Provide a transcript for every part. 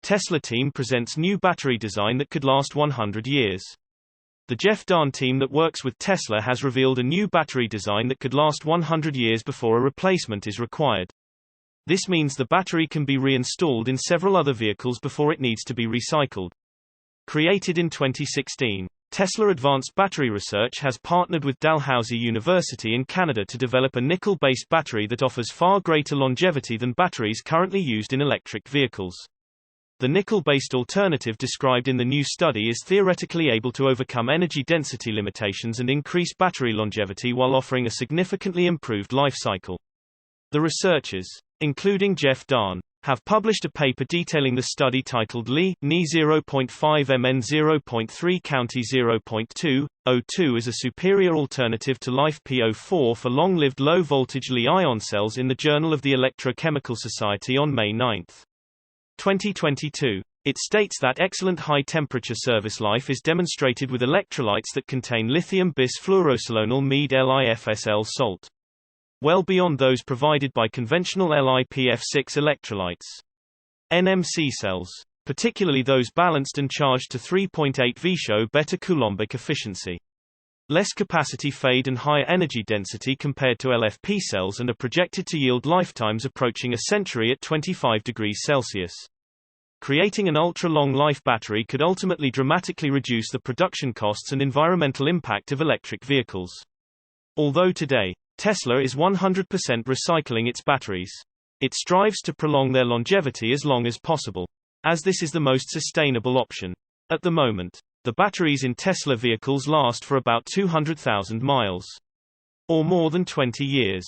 Tesla team presents new battery design that could last 100 years. The Jeff Dahn team that works with Tesla has revealed a new battery design that could last 100 years before a replacement is required. This means the battery can be reinstalled in several other vehicles before it needs to be recycled. Created in 2016, Tesla Advanced Battery Research has partnered with Dalhousie University in Canada to develop a nickel-based battery that offers far greater longevity than batteries currently used in electric vehicles. The nickel-based alternative described in the new study is theoretically able to overcome energy density limitations and increase battery longevity while offering a significantly improved life cycle. The researchers, including Jeff Dahn, have published a paper detailing the study titled Ni 0.5 Mn 0.3 County 0.2, O2 as a superior alternative to LiFePO4 for long-lived low-voltage Li-ion cells in the Journal of the Electrochemical Society on May 9, 2022. It states that excellent high-temperature service life is demonstrated with electrolytes that contain lithium bisfluorosilonyl Mede LiFSL salt, well beyond those provided by conventional LiPF6 electrolytes. NMC cells, particularly those balanced and charged to 3.8 V, show better coulombic efficiency, less capacity fade and higher energy density compared to LFP cells, and are projected to yield lifetimes approaching a century at 25 degrees Celsius. Creating an ultra-long life battery could ultimately dramatically reduce the production costs and environmental impact of electric vehicles. Although today, Tesla is 100% recycling its batteries, it strives to prolong their longevity as long as possible, as this is the most sustainable option. At the moment, the batteries in Tesla vehicles last for about 200,000 miles, or more than 20 years,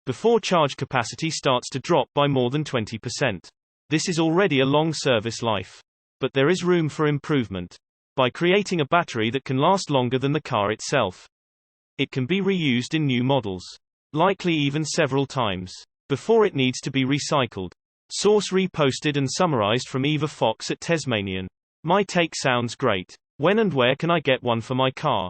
before charge capacity starts to drop by more than 20%. This is already a long service life. But there is room for improvement. By creating a battery that can last longer than the car itself, it can be reused in new models, likely even several times, before it needs to be recycled. Source reposted and summarized from Eva Fox at Tasmanian. My take sounds great. When and where can I get one for my car?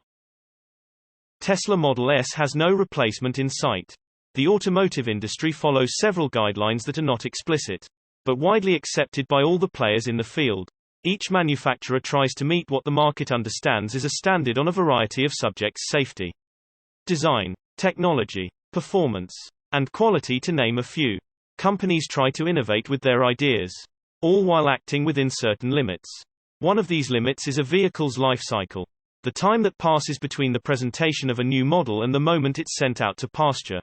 Tesla Model S has no replacement in sight. The automotive industry follows several guidelines that are not explicit, but widely accepted by all the players in the field. Each manufacturer tries to meet what the market understands is a standard on a variety of subjects: safety, design, technology, performance, and quality, to name a few. Companies try to innovate with their ideas, all while acting within certain limits. One of these limits is a vehicle's life cycle, the time that passes between the presentation of a new model and the moment it's sent out to pasture.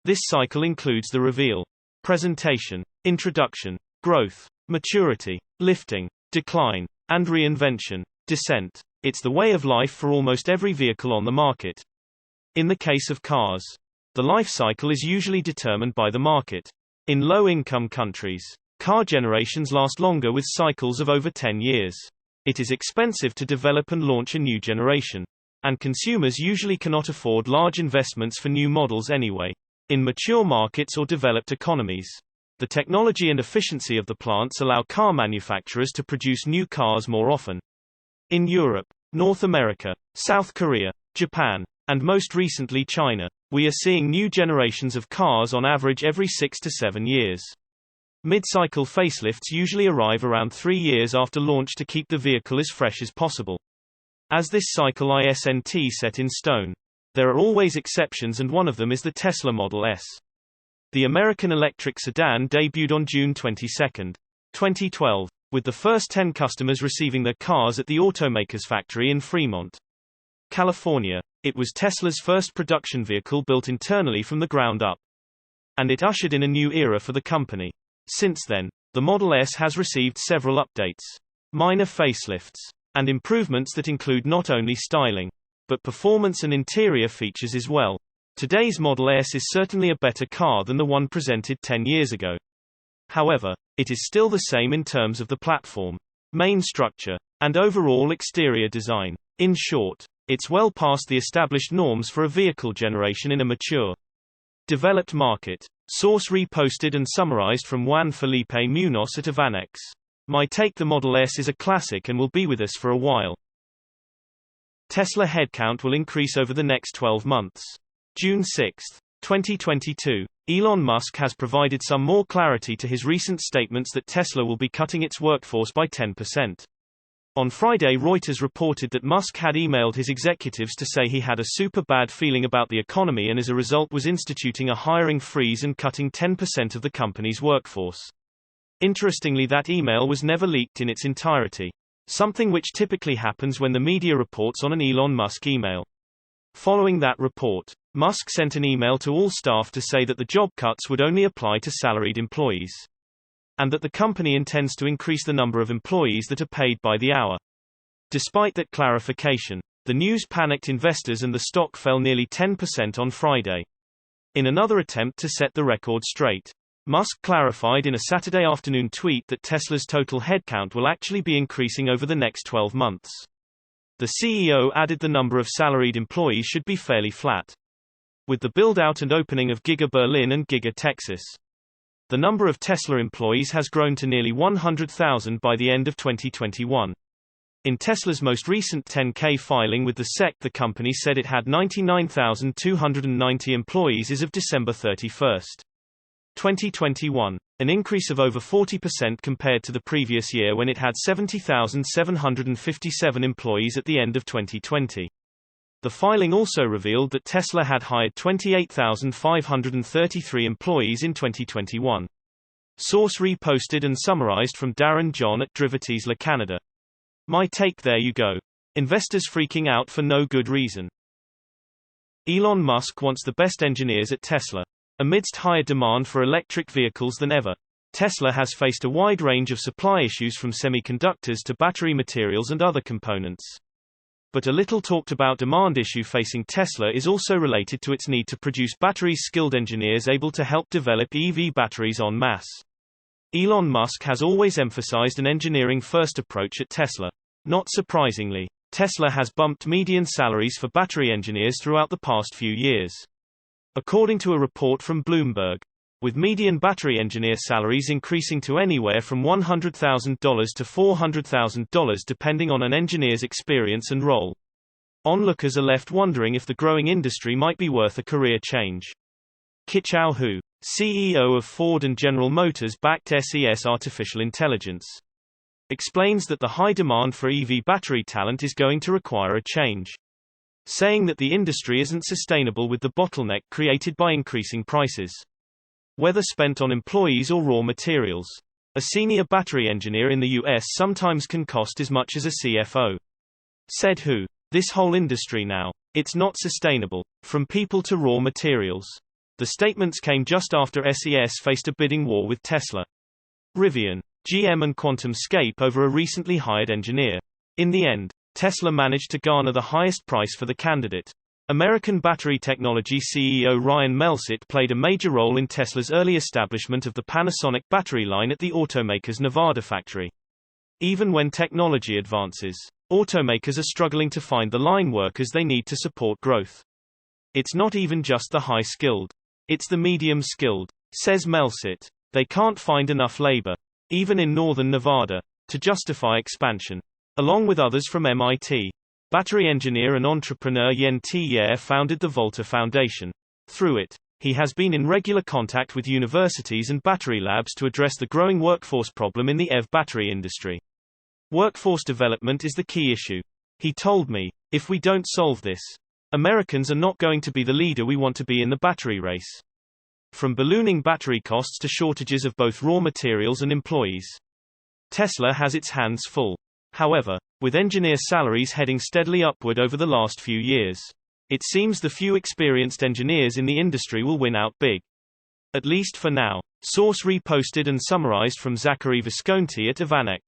This cycle includes the reveal, presentation, introduction, growth, maturity, lifting, decline, and reinvention, descent. It's the way of life for almost every vehicle on the market. In the case of cars, the life cycle is usually determined by the market. In low-income countries, car generations last longer with cycles of over 10 years. It is expensive to develop and launch a new generation, and consumers usually cannot afford large investments for new models anyway. In mature markets or developed economies, the technology and efficiency of the plants allow car manufacturers to produce new cars more often. In Europe, North America, South Korea, Japan, and most recently China, we are seeing new generations of cars on average every 6 to 7 years. Mid-cycle facelifts usually arrive around 3 years after launch to keep the vehicle as fresh as possible. As this cycle isn't set in stone, there are always exceptions, and one of them is the Tesla Model S. The American electric sedan debuted on June 22, 2012, with the first 10 customers receiving their cars at the automaker's factory in Fremont, California. It was Tesla's first production vehicle built internally from the ground up, and it ushered in a new era for the company. Since then, the Model S has received several updates, minor facelifts, and improvements that include not only styling, but performance and interior features as well. Today's Model S is certainly a better car than the one presented 10 years ago. However, it is still the same in terms of the platform, main structure, and overall exterior design. In short, it's well past the established norms for a vehicle generation in a mature, developed market. Source reposted and summarized from Juan Felipe Munoz at Avanex. My take: the Model S is a classic and will be with us for a while. Tesla headcount will increase over the next 12 months. June 6. 2022. Elon Musk has provided some more clarity to his recent statements that Tesla will be cutting its workforce by 10%. On Friday, Reuters reported that Musk had emailed his executives to say he had a super bad feeling about the economy and as a result was instituting a hiring freeze and cutting 10% of the company's workforce. Interestingly, that email was never leaked in its entirety. Something which typically happens when the media reports on an Elon Musk email. Following that report, Musk sent an email to all staff to say that the job cuts would only apply to salaried employees, and that the company intends to increase the number of employees that are paid by the hour. Despite that clarification, the news panicked investors and the stock fell nearly 10% on Friday. In another attempt to set the record straight, Musk clarified in a Saturday afternoon tweet that Tesla's total headcount will actually be increasing over the next 12 months. The CEO added the number of salaried employees should be fairly flat, with the build-out and opening of Giga Berlin and Giga Texas. The number of Tesla employees has grown to nearly 100,000 by the end of 2021. In Tesla's most recent 10K filing with the SEC, the company said it had 99,290 employees as of December 31, 2021, an increase of over 40% compared to the previous year when it had 70,757 employees at the end of 2020. The filing also revealed that Tesla had hired 28,533 employees in 2021. Source reposted and summarized from Darren John at Driver-Tesla Canada. My take: there you go. Investors freaking out for no good reason. Elon Musk wants the best engineers at Tesla. Amidst higher demand for electric vehicles than ever, Tesla has faced a wide range of supply issues from semiconductors to battery materials and other components. But a little talked about demand issue facing Tesla is also related to its need to produce batteries. Skilled engineers able to help develop EV batteries en masse. Elon Musk has always emphasized an engineering-first approach at Tesla. Not surprisingly, Tesla has bumped median salaries for battery engineers throughout the past few years. According to a report from Bloomberg, with median battery engineer salaries increasing to anywhere from $100,000 to $400,000 depending on an engineer's experience and role. Onlookers are left wondering if the growing industry might be worth a career change. Qichao Hu, CEO of Ford and General Motors-backed SES Artificial Intelligence, explains that the high demand for EV battery talent is going to require a change, saying that the industry isn't sustainable with the bottleneck created by increasing prices, whether spent on employees or raw materials. A senior battery engineer in the US sometimes can cost as much as a CFO. Said Hu, this whole industry now, it's not sustainable, from people to raw materials. The statements came just after SES faced a bidding war with Tesla, Rivian, GM and QuantumScape over a recently hired engineer. In the end, Tesla managed to garner the highest price for the candidate. American battery technology CEO Ryan Melsit played a major role in Tesla's early establishment of the Panasonic battery line at the automaker's Nevada factory. Even when technology advances, automakers are struggling to find the line workers they need to support growth. It's not even just the high-skilled. It's the medium-skilled, says Melsit. They can't find enough labor, even in northern Nevada, to justify expansion. Along with others from MIT, battery engineer and entrepreneur Yen T. founded the Volta Foundation. Through it, he has been in regular contact with universities and battery labs to address the growing workforce problem in the EV battery industry. Workforce development is the key issue. He told me, if we don't solve this, Americans are not going to be the leader we want to be in the battery race. From ballooning battery costs to shortages of both raw materials and employees, Tesla has its hands full. However, with engineer salaries heading steadily upward over the last few years, it seems the few experienced engineers in the industry will win out big. At least for now. Source reposted and summarized from Zachary Visconti at Ivanex.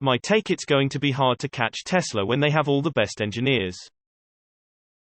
My take: it's going to be hard to catch Tesla when they have all the best engineers.